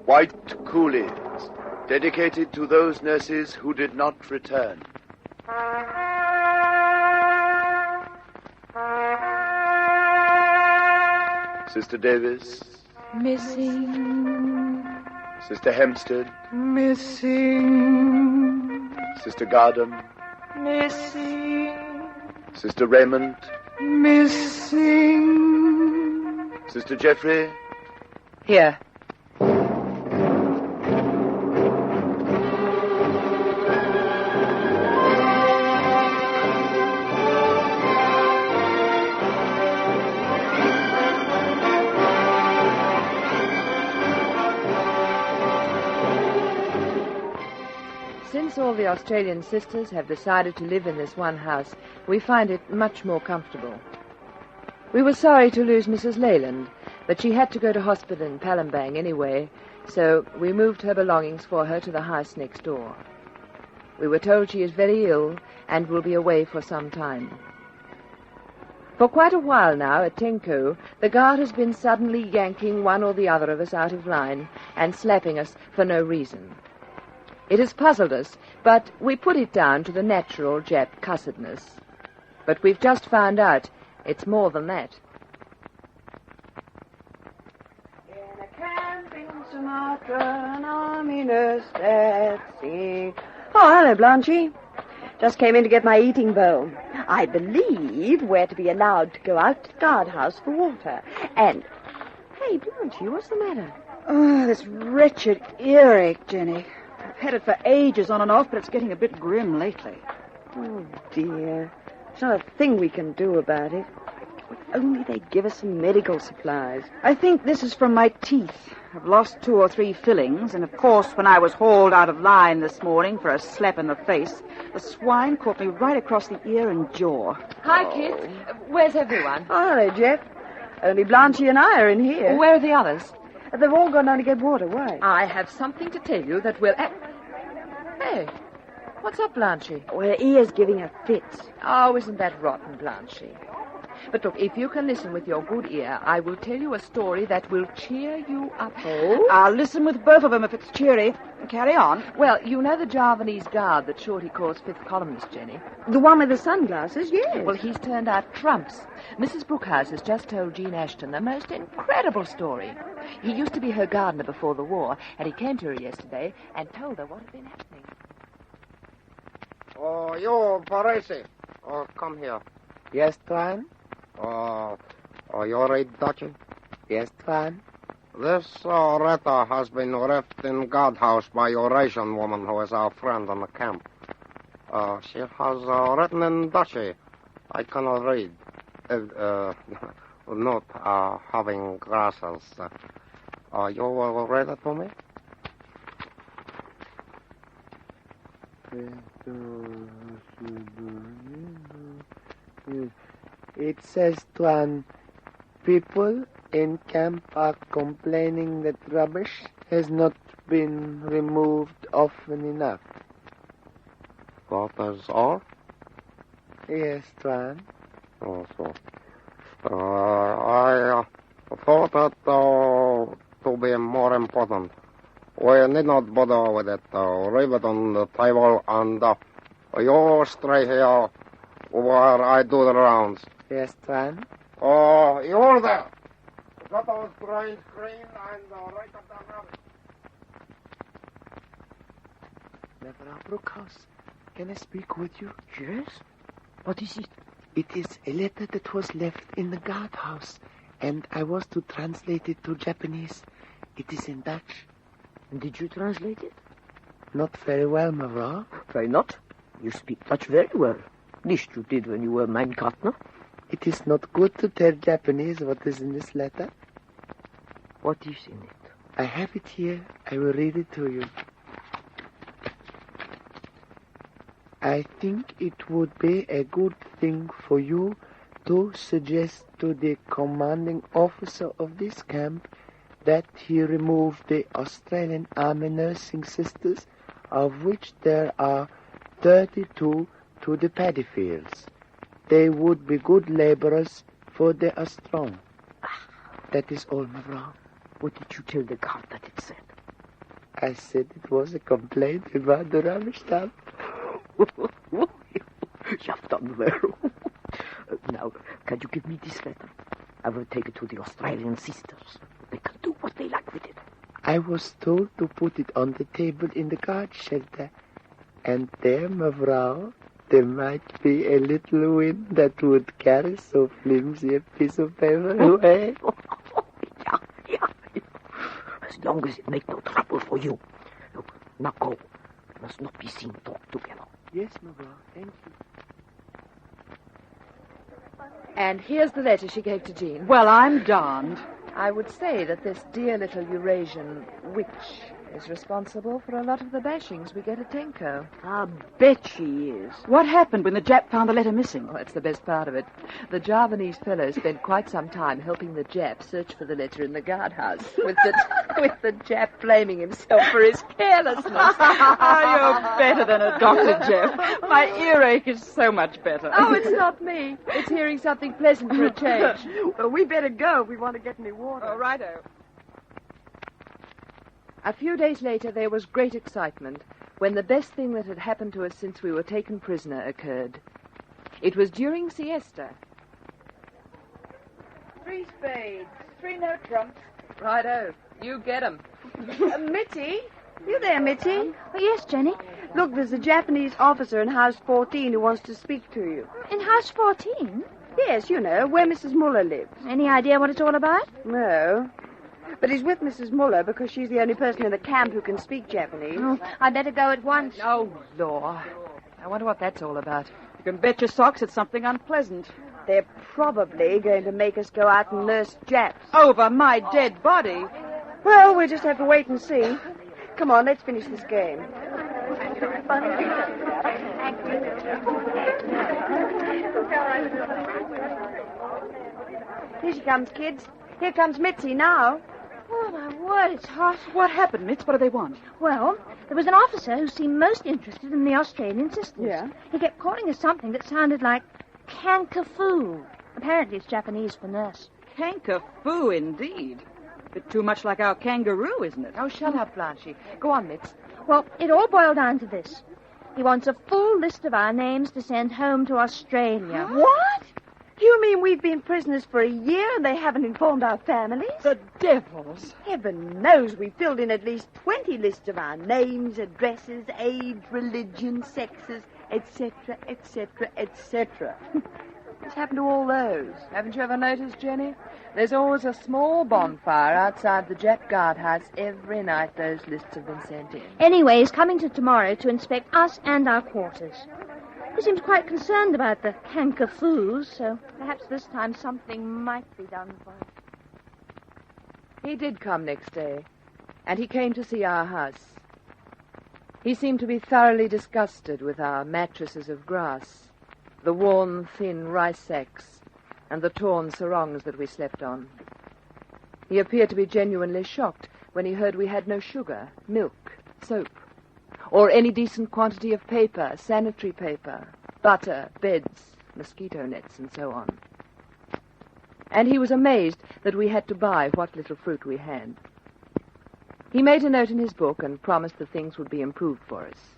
White Coolies, dedicated to those nurses who did not return. Sister Davis. Missing. Sister Hempstead. Missing. Sister Gardam. Missing. Sister Raymond. Missing. Sister Jeffery. Here. Since all the Australian sisters have decided to live in this one house, we find it much more comfortable. We were sorry to lose Mrs. Leyland, but she had to go to hospital in Palembang anyway, so we moved her belongings for her to the house next door. We were told she is very ill and will be away for some time. For quite a while now at Tenko, the guard has been suddenly yanking one or the other of us out of line and slapping us for no reason. It has puzzled us, but we put it down to the natural Jap cussedness. But we've just found out it's more than that. In a camp in Sumatra, an army nurse that's singing. Oh, hello, Blanchy. Just came in to get my eating bowl. I believe we're to be allowed to go out to the guardhouse for water. And, hey, Blanchy, what's the matter? Oh, this wretched earache, Jenny. I've had it for ages on and off, but it's getting a bit grim lately. Oh, dear. There's not a thing we can do about it. If only they'd give us some medical supplies. I think this is from my teeth. I've lost 2 or 3 fillings, and of course, when I was hauled out of line this morning for a slap in the face, the swine caught me right across the ear and jaw. Hi, kids. Where's everyone? Oh, hello, Jeff. Only Blanchy and I are in here. Where are the others? They've all gone down to get water. Why? I have something to tell you that will... Hey, what's up, Blanchy? Well, her ear's giving her fits. Oh, isn't that rotten, Blanchy? But look, if you can listen with your good ear, I will tell you a story that will cheer you up. Oh? I'll listen with both of them if it's cheery. Carry on. Well, you know the Javanese guard that Shorty calls fifth columnist, Jenny? The one with the sunglasses, yes. Well, he's turned out trumps. Mrs. Brookhouse has just told Jean Ashton the most incredible story. He used to be her gardener before the war, and he came to her yesterday and told her what had been happening. Oh, you, Parisi. Oh, come here. Yes, Tuan? You read Dutchy? Yes, Tuan? This letter has been left in guardhouse by your Russian woman who is our friend in the camp. She has written in Dutchy. I cannot read. Not having glasses. You will read it to me? It says, Tuan, people in camp are complaining that rubbish has not been removed often enough. That is all? Yes, Tuan. Oh, so. I thought that to be more important. We need not bother with it. Leave it on the table and you stay here while I do the rounds. Yes, Tuan. Oh, you're there. Got those green screen and right up that rabbit. Mevrouw Brookhouse, can I speak with you? Yes? What is it? It is a letter that was left in the guardhouse, and I was to translate it to Japanese. It is in Dutch. Did you translate it? Not very well, mevrouw. Why not? You speak Dutch very well. At least you did when you were mein Gartner. It is not good to tell Japanese what is in this letter. What is in it? I have it here. I will read it to you. I think it would be a good thing for you to suggest to the commanding officer of this camp that he remove the Australian Army nursing sisters, of which there are 32 to the paddy fields. They would be good laborers, for they are strong. That is all, mevrouw. What did you tell the guard that it said? I said it was a complaint about the rubbish dump. You've done well. Now, can you give me this letter? I will take it to the Australian sisters. They can do what they like with it. I was told to put it on the table in the guard shelter. And there, mevrouw, there might be a little wind that would carry so flimsy a piece of paper away. Yeah. As long as it makes no trouble for you. Look, now go. We must not be seen talk together. Yes, mevrouw, thank you. And here's the letter she gave to Jean. Well, I'm darned. I would say that this dear little Eurasian witch is responsible for a lot of the bashings we get at Tenko. I bet she is. What happened when the Jap found the letter missing? Well, that's the best part of it. The Javanese fellow spent quite some time helping the Jap search for the letter in the guardhouse, with the Jap blaming himself for his carelessness. You're better than a doctor, Jeff. My earache is so much better. Oh, it's not me. It's hearing something pleasant for a change. Well, we better go if we want to get any water. Oh, righto. A few days later, there was great excitement when the best thing that had happened to us since we were taken prisoner occurred. It was during siesta. 3 spades, 3 no trumps. Righto. You get 'em. Mitty? You there, Mitty? Oh, yes, Jenny. Look, there's a Japanese officer in house 14 who wants to speak to you. In house 14? Yes, you know, where Mrs. Muller lives. Any idea what it's all about? No. But he's with Mrs. Muller because she's the only person in the camp who can speak Japanese. Oh, I'd better go at once. Oh, Lord. I wonder what that's all about. You can bet your socks it's something unpleasant. They're probably going to make us go out and nurse Japs. Over my dead body. Well, we'll just have to wait and see. Come on, let's finish this game. Here she comes, kids. Here comes Mitzi now. Oh, my word, it's hot. What happened, Mitz? What do they want? Well, there was an officer who seemed most interested in the Australian sisters. Yeah? He kept calling us something that sounded like kankafu. Apparently it's Japanese for nurse. Kanka-foo, indeed. Bit too much like our kangaroo, isn't it? Oh, shut up, Blanchie. Go on, Mitz. Well, it all boiled down to this. He wants a full list of our names to send home to Australia. What? You mean we've been prisoners for a year and they haven't informed our families? The devils. Heaven knows we filled in at least 20 lists of our names, addresses, age, religion, sexes, etc., etc., etc. What's happened to all those? Haven't you ever noticed, Jenny? There's always a small bonfire outside the Jap guardhouse every night those lists have been sent in. Anyway, he's coming to tomorrow to inspect us and our quarters. He seems quite concerned about the kankafoos, so perhaps this time something might be done for us. He did come next day, and he came to see our house. He seemed to be thoroughly disgusted with our mattresses of grass, the worn, thin rice sacks, and the torn sarongs that we slept on. He appeared to be genuinely shocked when he heard we had no sugar, milk, soap, or any decent quantity of paper, sanitary paper, butter, beds, mosquito nets, and so on. And he was amazed that we had to buy what little fruit we had. He made a note in his book and promised that things would be improved for us.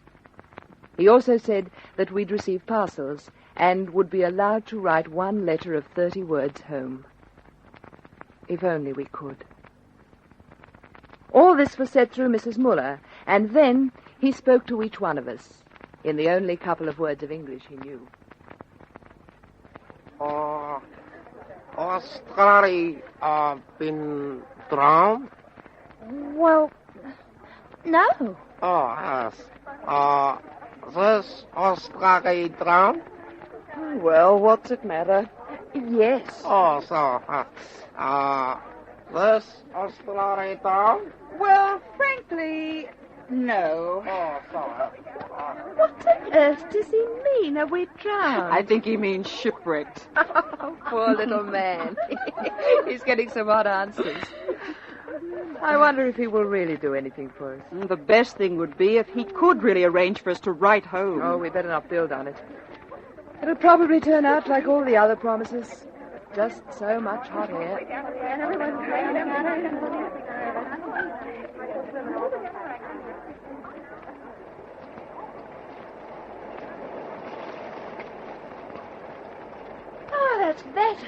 He also said that we'd receive parcels and would be allowed to write 1 letter of 30 words home. If only we could. All this was said through Mrs. Muller, and then he spoke to each one of us in the only couple of words of English he knew. Australia been drowned? Well, no. Oh, yes. This Australia drowned? Well, what's it matter? Yes. Oh, so, this Australia drowned? Well, frankly, no. Oh, so, What on earth does he mean? Are we drowned? I think he means shipwrecked. Oh, poor little man. He's getting some odd answers. I wonder if he will really do anything for us. The best thing would be if he could really arrange for us to write home. Oh, we better not build on it. It'll probably turn out like all the other promises. Just so much hot air. much better.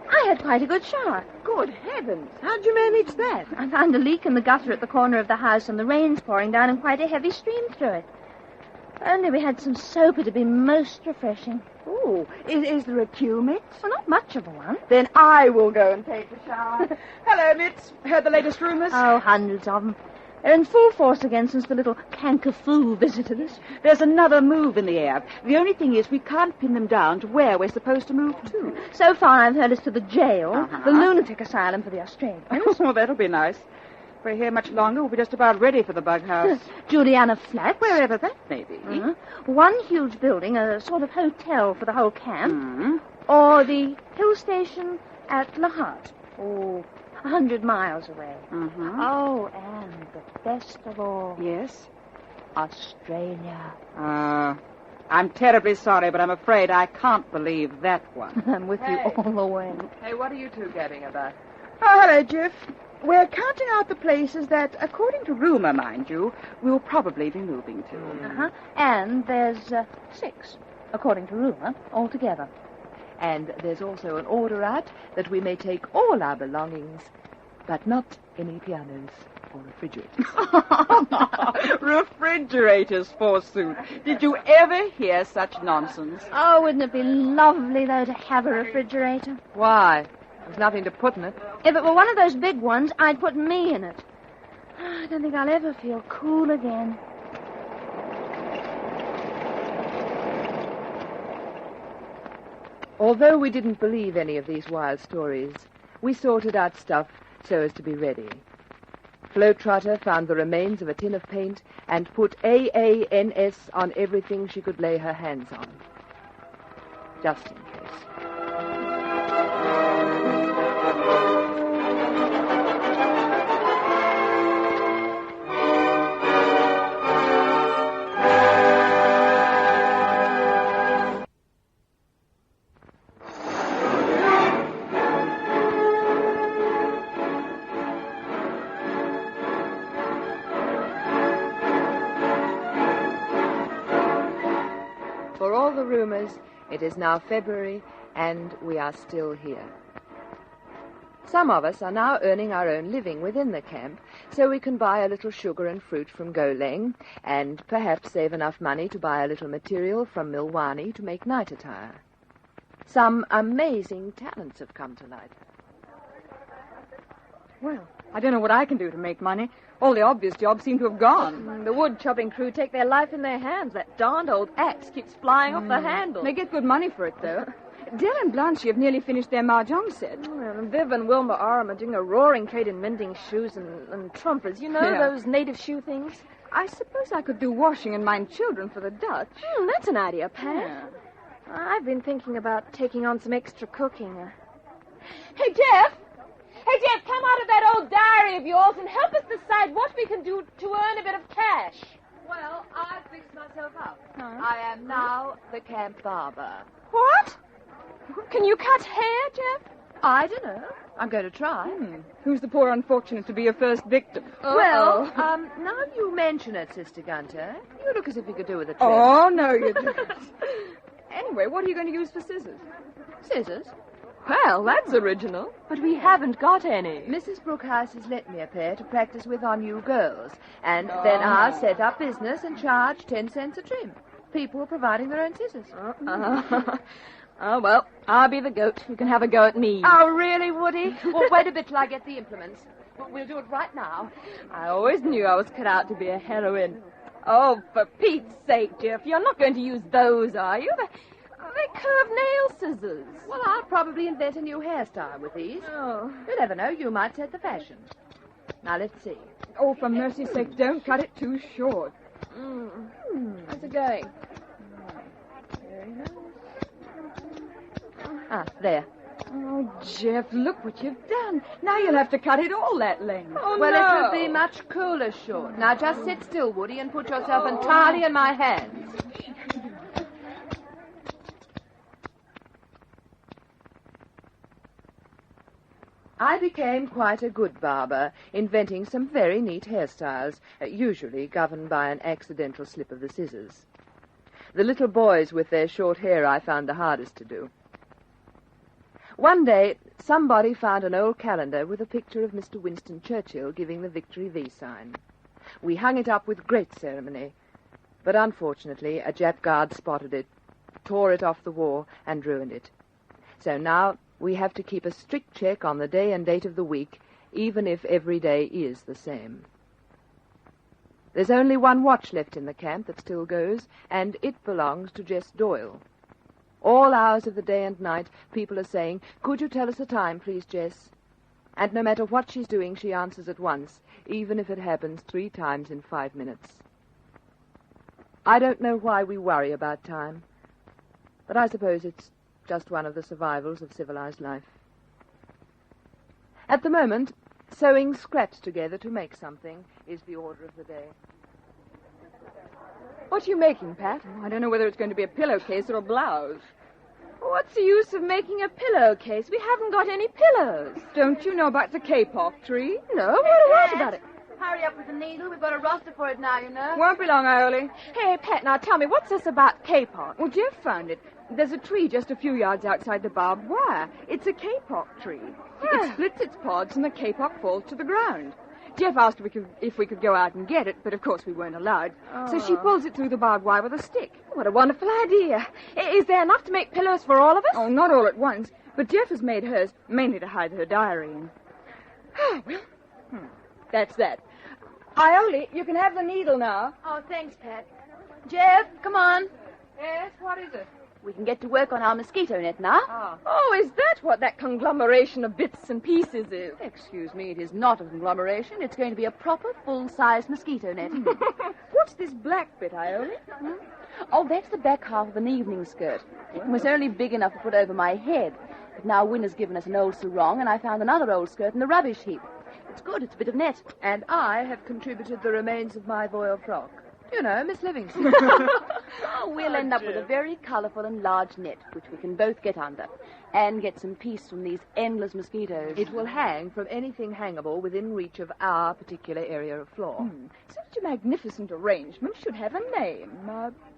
I had quite a good shower. Good heavens. How'd you manage that? I found a leak in the gutter at the corner of the house, and the rain's pouring down in quite a heavy stream through it. If only we had some soap, it'd be most refreshing. Oh, is there a queue, Mitz? Well, not much of a one. Then I will go and take a shower. Hello, Mitz. Heard the latest rumors? Oh, hundreds of them. They're in full force again since the little canker-foo visited us. There's another move in the air. The only thing is we can't pin them down to where we're supposed to move to. So far, I've heard it's to the jail, the lunatic asylum for the Australians. Oh, that'll be nice. If we're here much longer, we'll be just about ready for the bug house. Juliana Flats. Wherever that may be. One huge building, a sort of hotel for the whole camp. Or the hill station at Lahart. Oh, 100 miles away. Oh, and the best of all. Yes? Australia. I'm terribly sorry, but I'm afraid I can't believe that one. I'm with you all the way. Hey, what are you two gabbing about? Oh, hello, Jeff. We're counting out the places that, according to rumor, mind you, we'll probably be moving to. And there's 6, according to rumor, altogether. And there's also an order out that we may take all our belongings, but not any pianos or refrigerators. Refrigerators, forsooth. Did you ever hear such nonsense? Oh, wouldn't it be lovely, though, to have a refrigerator? Why? There's nothing to put in it. If it were one of those big ones, I'd put me in it. I don't think I'll ever feel cool again. Although we didn't believe any of these wild stories, we sorted out stuff so as to be ready. Floatrotter found the remains of a tin of paint and put AANS on everything she could lay her hands on. Just in case. For all the rumors, it is now February, and we are still here. Some of us are now earning our own living within the camp, so we can buy a little sugar and fruit from Goleng, and perhaps save enough money to buy a little material from Milwani to make night attire. Some amazing talents have come to light. Well, I don't know what I can do to make money. All the obvious jobs seem to have gone. The wood-chopping crew take their life in their hands. That darned old axe keeps flying off the handle. They get good money for it, though. Dell and Blanche have nearly finished their mahjong set. And Viv and Wilma Aram are doing a roaring trade in mending shoes and trumpers. You know, those native shoe things? I suppose I could do washing and mind children for the Dutch. That's an idea, Pat. Yeah. I've been thinking about taking on some extra cooking. Hey, Jeff! Hey, Jeff, come out of that old diary of yours and help us decide what we can do to earn a bit of cash. Well, I've fixed myself up. I am now the camp barber. What? Can you cut hair, Jeff? I don't know. I'm going to try. Who's the poor unfortunate to be your first victim? Well, now you mention it, Sister Gunter, you look as if you could do with a trim. Oh, no, you don't. Anyway, what are you going to use for scissors? Scissors? Well, that's original. But we haven't got any. Mrs. Brookhouse has lent me a pair to practice with on you girls, and then I'll set up business and charge 10 cents a trim. People providing their own scissors. Oh, well, I'll be the goat. You can have a go at me. Oh, really, Woody? Well, wait a bit till I get the implements. We'll do it right now. I always knew I was cut out to be a heroine. Oh, for Pete's sake, Jeff, you're not going to use those, are you? They're curved nail scissors. Well, I'll probably invent a new hairstyle with these. Oh. You never know, you might set the fashion. Now, let's see. Oh, for mercy's sake, don't cut it too short. How's it going? Very nice. Ah, there. Oh, Jeff, look what you've done. Now you'll have to cut it all that length. Oh, well, no. it'll be much cooler short. Now, just sit still, Woody, and put yourself entirely in my hands. I became quite a good barber, inventing some very neat hairstyles, usually governed by an accidental slip of the scissors. The little boys with their short hair I found the hardest to do. One day, somebody found an old calendar with a picture of Mr. Winston Churchill giving the Victory V sign. We hung it up with great ceremony, but unfortunately a Jap guard spotted it, tore it off the wall, and ruined it. So now we have to keep a strict check on the day and date of the week, even if every day is the same. There's only one watch left in the camp that still goes, and it belongs to Jess Doyle. All hours of the day and night, people are saying, "Could you tell us the time, please, Jess?" And no matter what she's doing, she answers at once, even if it happens 3 times in 5 minutes. I don't know why we worry about time, but I suppose it's just one of the survivals of civilized life. At the moment, sewing scraps together to make something is the order of the day. What are you making, Pat? I don't know whether it's going to be a pillowcase or a blouse. What's the use of making a pillowcase? We haven't got any pillows. Don't you know about the kapok tree? No, what about it? Hurry up with the needle. We've got a roster for it now, you know. Won't be long, Ioli. Hey, Pat, now tell me, what's this about kapok? Well, Jeff found it. There's a tree just a few yards outside the barbed wire. It's a kapok tree. It splits its pods and the kapok falls to the ground. Jeff asked if we could go out and get it, but of course we weren't allowed. So she pulls it through the barbed wire with a stick. What a wonderful idea. Is there enough to make pillows for all of us? Oh, not all at once, but Jeff has made hers, mainly to hide her diary in. Oh, well, That's that. Ioli, you can have the needle now. Oh, thanks, Pat. Jeff, come on. yes, what is it? We can get to work on our mosquito net now. Oh, is that what that conglomeration of bits and pieces is? Excuse me, it is not a conglomeration. It's going to be a proper, full-size mosquito net. What's this black bit, Ioli? Oh, that's the back half of an evening skirt. It was only big enough to put over my head. But now Win has given us an old sarong, and I found another old skirt in the rubbish heap. It's good. It's a bit of net. And I have contributed the remains of my voile frock. You know, Miss Livingston. We'll end up with a very colourful and large net, which we can both get under, and get some peace from these endless mosquitoes. It will hang from anything hangable within reach of our particular area of floor. Such a magnificent arrangement should have a name.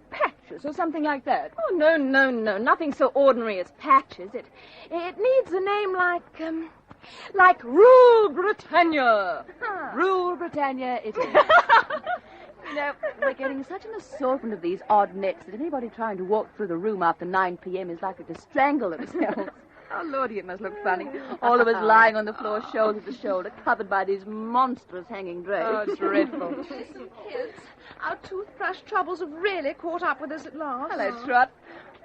Patches or something like that. Oh, no. Nothing so ordinary as patches. It needs a name like Rule Britannia. Rule Britannia it is. You know, we're getting such an assortment of these odd nets that anybody trying to walk through the room after 9 p.m. is likely to strangle themselves. Oh, Lordy, it must look funny. All of us lying on the floor, shoulder to shoulder, covered by these monstrous hanging drapes. Oh, dreadful. Kids, our toothbrush troubles have really caught up with us at last. Hello, Trot.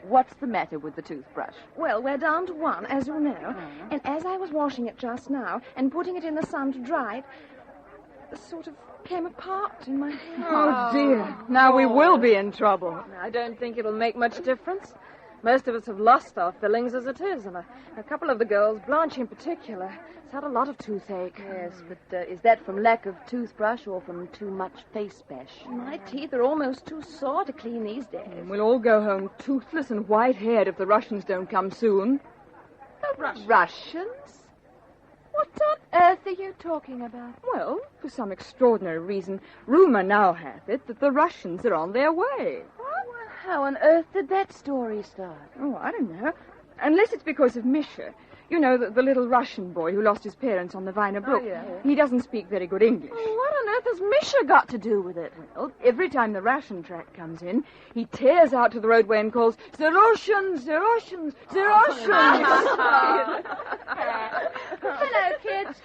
What's the matter with the toothbrush? Well, we're down to one, as you know. And as I was washing it just now and putting it in the sun to dry it, sort of came apart in my hand. Oh, dear. Now we will be in trouble. I don't think it'll make much difference. Most of us have lost our fillings as it is, and a couple of the girls, Blanche in particular, has had a lot of toothache. Yes, but is that from lack of toothbrush or from too much face bash? My teeth are almost too sore to clean these days. We'll all go home toothless and white-haired if the Russians don't come soon. Russians? What on earth are you talking about? Well, for some extraordinary reason, rumor now hath it that the Russians are on their way. How on earth did that story start? Oh, I don't know. Unless it's because of Misha. You know, the little Russian boy who lost his parents on the Vina Brook. yeah. He doesn't speak very good English. What on earth has Misha got to do with it? Well, every time the ration track comes in, he tears out to the roadway and calls, "The Russians, the Russians, the Russians!" Hello, kids.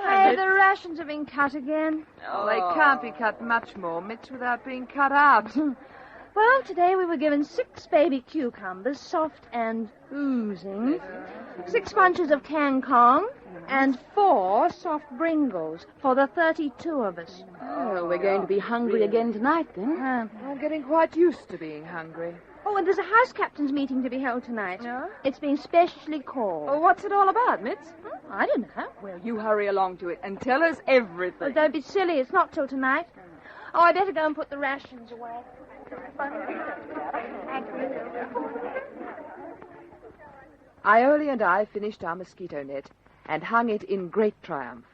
Hey, the rations have been cut again. Oh, they can't be cut much more, Mitch, without being cut out. Well, today we were given 6 baby cucumbers, soft and oozing, 6 bunches of kangkong, and 4 soft Bringles for the 32 of us. Oh, we're going to be hungry again tonight, then. I'm getting quite used to being hungry. Oh, and there's a house captain's meeting to be held tonight. Yeah? It's been specially called. Oh, what's it all about, Mitz? I don't know. Well, you hurry along to it and tell us everything. Oh, don't be silly. It's not till tonight. Oh, I better go and put the rations away. Ioli and I finished our mosquito net and hung it in great triumph.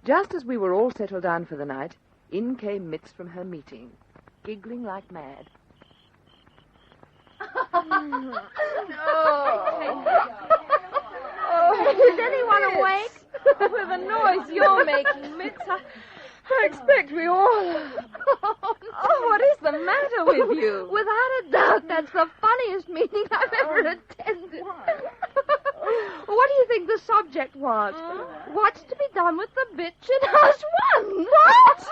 Just as we were all settled down for the night, in came Mitz from her meeting, giggling like mad. Is anyone awake? With the noise you're making, Mitz, I expect we all... Oh, what is the matter with you? Without a doubt, that's the funniest meeting I've ever attended. What do you think the subject was? What's to be done with the bitch in House 1? What?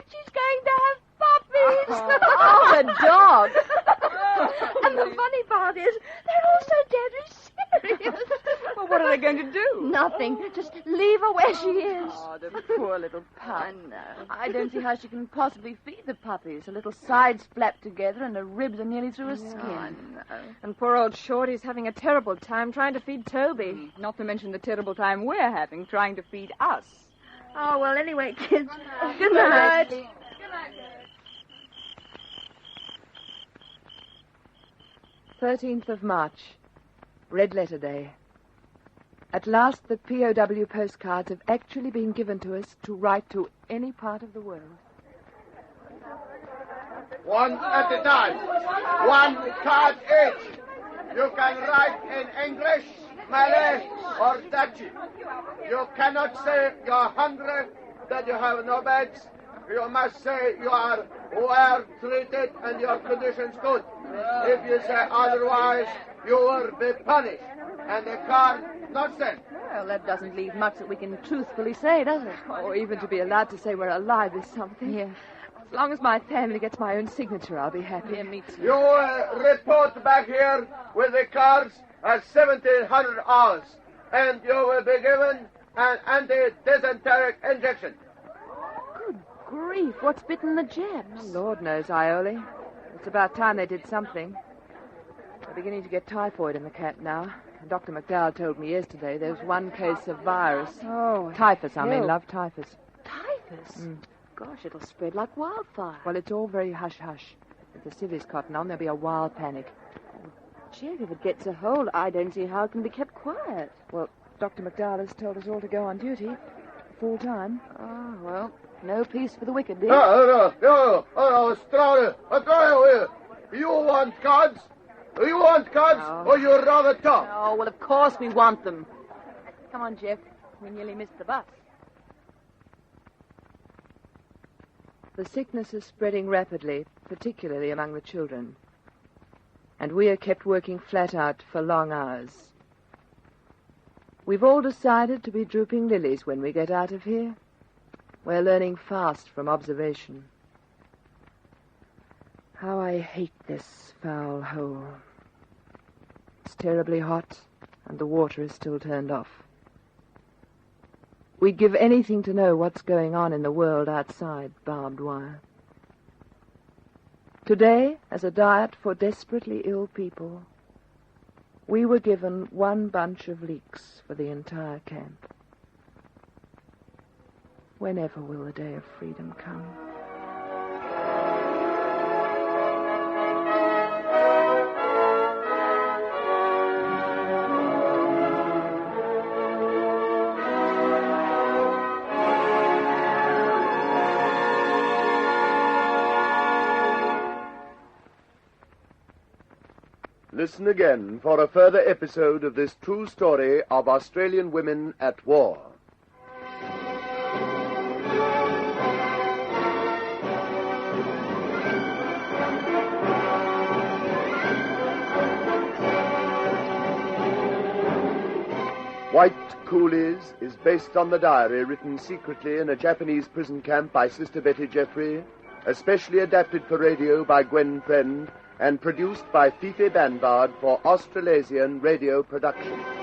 She's going to have puppies. Oh, the dog. And the funny part is, they're all so deadly serious. Well, what are they going to do? Nothing. Just leave her where she is. Oh, the poor little pup. I don't see how she can possibly feed the puppies. Her little sides flap together and her ribs are nearly through her skin. And poor old Shorty's having a terrible time trying to feed Toby. Not to mention the terrible time we're having trying to feed us. Oh, well, anyway, kids. Good night. 13th of March, Red Letter Day. At last, the POW postcards have actually been given to us to write to any part of the world. One at a time. One card each. You can write in English, Malay, or Dutch. You cannot say you're hungry, that you have no beds. You must say you are well treated and your condition's good. If you say otherwise, you will be punished. And the card not sent. Well, that doesn't leave much that we can truthfully say, does it? Or even to be allowed to say we're alive is something. Yeah. As long as my family gets my own signature, I'll be happy. Yeah, me too. You report back here with the cards at 1700 hours. And you will be given an anti-dysenteric injection. Grief, what's bitten the Japs? Lord knows, Iole. It's about time they did something. We're beginning to get typhoid in the camp now. And Dr. McDowell told me yesterday there's one case of virus. Oh. Typhus, I mean, love, typhus. Typhus? Gosh, it'll spread like wildfire. Well, it's all very hush-hush. If the civvies cotton on, there'll be a wild panic. Jeff, if it gets a hold, I don't see how it can be kept quiet. Well, Dr. McDowell has told us all to go on duty. Full time. Oh, well, no peace for the wicked, dear. No, Strauner, you want cards? You want cards, or you rather talk? Oh, well, of course we want them. Come on, Jeff. We nearly missed the bus. The sickness is spreading rapidly, particularly among the children. And we are kept working flat out for long hours. We've all decided to be drooping lilies when we get out of here. We're learning fast from observation. How I hate this foul hole. It's terribly hot, and the water is still turned off. We'd give anything to know what's going on in the world outside barbed wire. Today, as a diet for desperately ill people, we were given one bunch of leeks for the entire camp. Whenever will the day of freedom come? Listen again for a further episode of this true story of Australian women at war. White Coolies is based on the diary written secretly in a Japanese prison camp by Sister Betty Jeffery, especially adapted for radio by Gwen Friend, and produced by Fife Banbard for Australasian Radio Production.